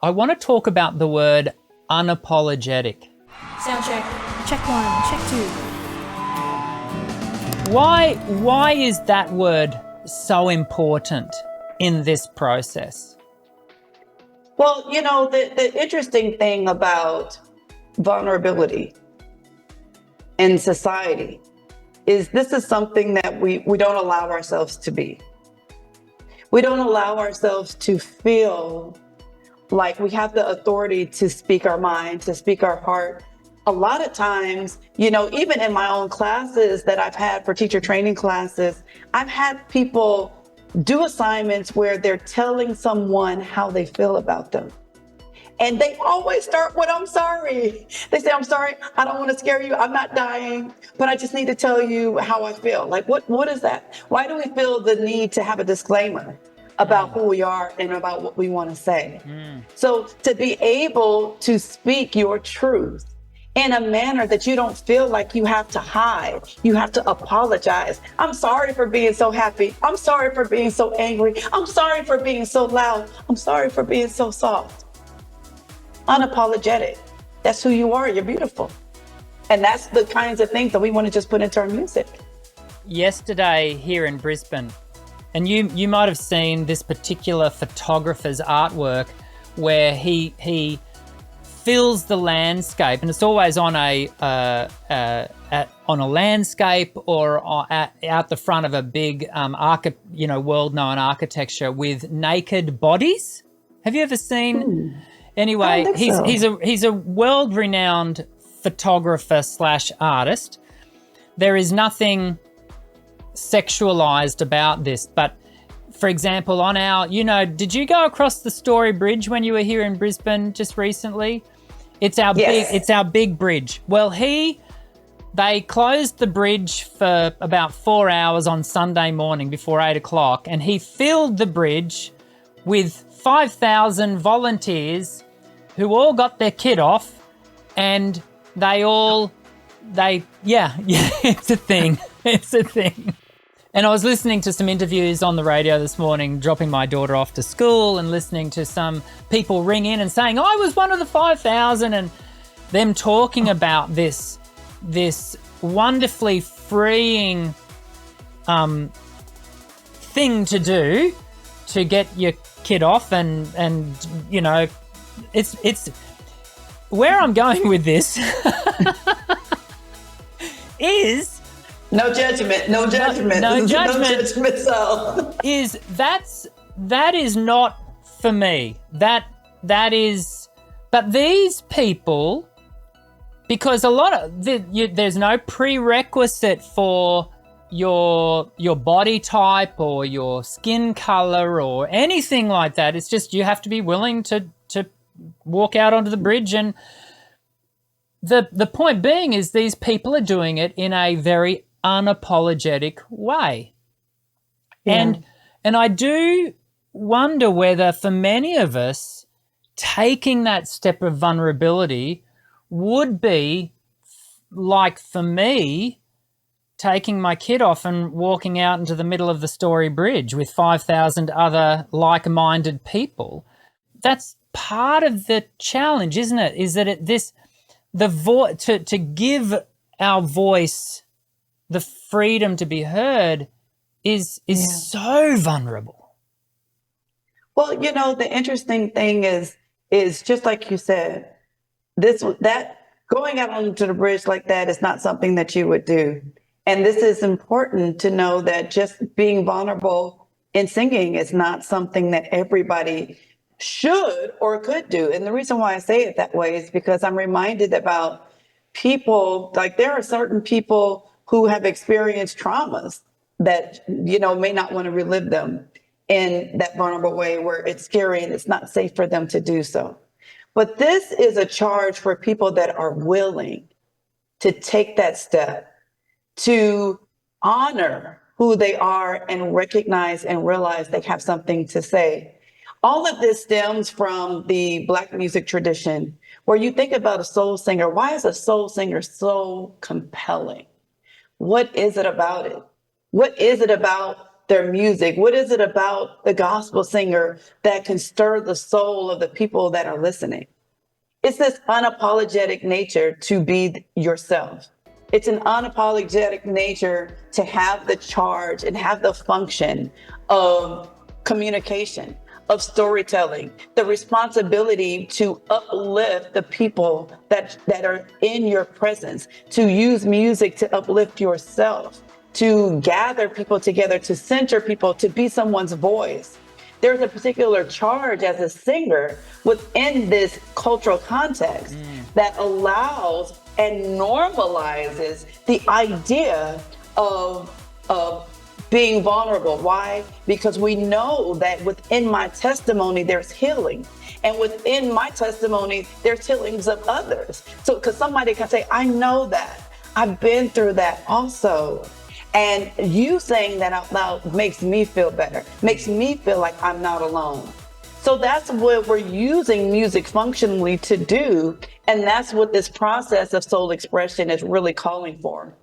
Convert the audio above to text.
I want to talk about the word unapologetic. Sound check. Check 1, check 2. Why is that word so important in this process? Well, you know, the interesting thing about vulnerability in society is this is something that we don't allow ourselves to be. We don't allow ourselves to feel like we have the authority to speak our mind, to speak our heart. A lot of times, you know, even in my own classes that I've had for teacher training classes, I've had people do assignments where they're telling someone how they feel about them. And they always start with, I'm sorry. They say, I'm sorry, I don't want to scare you. I'm not dying, but I just need to tell you how I feel. Like, what is that? Why do we feel the need to have a disclaimer about who we are and about what we want to say? So to be able to speak your truth in a manner that you don't feel like you have to hide, you have to apologize. I'm sorry for being so happy. I'm sorry for being so angry. I'm sorry for being so loud. I'm sorry for being so soft. Unapologetic. That's who you are. You're beautiful. And that's the kinds of things that we want to just put into our music. Yesterday here in Brisbane, and you might have seen this particular photographer's artwork where he fills the landscape, and it's always on a landscape or out the front of a big world-known architecture with naked bodies. Have you ever seen? Anyway, he's a world-renowned photographer / artist. There is nothing sexualized about this, but for example, on our, did you go across the Story Bridge when you were here in Brisbane just recently? It's our big bridge. Well, they closed the bridge for about 4 hours on Sunday morning before 8 o'clock, and he filled the bridge with 5,000 volunteers who all got their kit off, and it's a thing. It's a thing. And I was listening to some interviews on the radio this morning, dropping my daughter off to school and listening to some people ring in and saying, I was one of the 5,000, and them talking about this wonderfully freeing thing to do to get your kid off, and it's where I'm going with this is no judgment. So that is not for me. That is, but these people, because a lot of there's no prerequisite for your body type or your skin color or anything like that. It's just you have to be willing to walk out onto the bridge, and the point being is these people are doing it in a very unapologetic way. Yeah. And I do wonder whether for many of us taking that step of vulnerability would be like, for me, taking my kid off and walking out into the middle of the Story Bridge with 5,000 other like-minded people. That's part of the challenge, isn't it? Is that to give our voice the freedom to be heard is so vulnerable. Well, the interesting thing is just like you said, that going out onto the bridge like that is not something that you would do. And this is important to know, that just being vulnerable in singing is not something that everybody should or could do. And the reason why I say it that way is because I'm reminded about people, like there are certain people who have experienced traumas that, may not want to relive them in that vulnerable way where it's scary and it's not safe for them to do so. But this is a charge for people that are willing to take that step, to honor who they are and recognize and realize they have something to say. All of this stems from the Black music tradition, where you think about a soul singer. Why is a soul singer so compelling? What is it about it? What is it about their music? What is it about the gospel singer that can stir the soul of the people that are listening? It's this unapologetic nature to be yourself. It's an unapologetic nature to have the charge and have the function of communication, of storytelling, the responsibility to uplift the people that are in your presence, to use music to uplift yourself, to gather people together, to center people, to be someone's voice. There's a particular charge as a singer within this cultural context that allows and normalizes the idea of being vulnerable. Why? Because we know that within my testimony, there's healing. And within my testimony, there's healings of others. So, because somebody can say, I know that. I've been through that also. And you saying that out loud makes me feel better, makes me feel like I'm not alone. So that's what we're using music functionally to do. And that's what this process of soul expression is really calling for.